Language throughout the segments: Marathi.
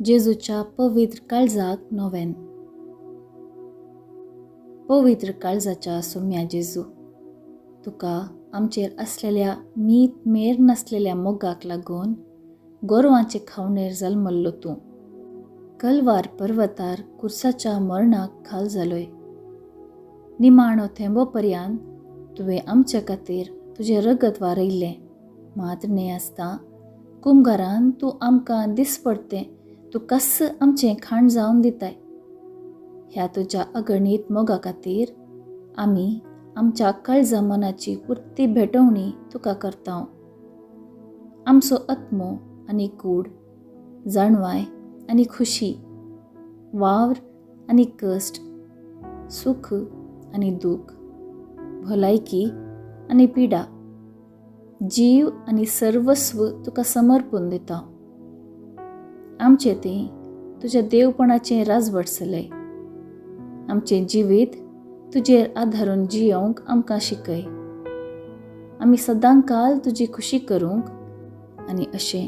जेजूच्या पवित्र काळजाक नोवेन. पवित्र काळजाच्या सोम्या जेजू, तुका आमचेर असलेल्या मीत मेर नसलेल्या मोगाक लागून गोरवांचे खावणेर जल्मल्लो तूं. कलवार पर्वतार कुर्साच्या मरणाक खाल जालोय. निमाणो थेंबोपर्यंत तुवें आमचे खातीर तुजें रगत वारयल्लें. मात न्ही आसता कुंभारान तूं आमकां दिसपडटें तूं कस आमचें खाण जावन दिताय. ह्या तुज्या अगणीत मोगा खातीर आमी आमच्या काळजा मनाची पुर्ती भेटवणी तुका करता. आमचो आत्मो आनी कूड, जाणवाय आनी खुशी, वावर आनी कश्ट, सुख आनी दूख, भलायकी आनी पिडा, जीव आनी सर्वस्व तुका समर्पून दिता. आमचें तें तुज्या देवपणाचें राजवट चलय. आमचें जिवीत तुजेर आदारून जियोंक आमकां शिकय. आमी सदांकाल तुजी खुशी करूंक आनी अशें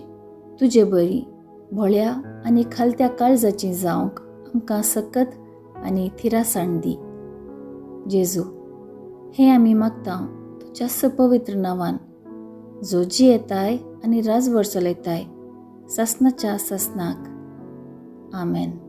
तुजे बरी भोळ्या आनी खालत्या काळजाचीं जावंक आमकां सकत आनी थिरासाण दी. जेजू, हें आमी मागता तुज्या पवित्र नांवान, जो जियेताय आनी राजवट चलयताय ससनाच्या ससनाक. आमेन.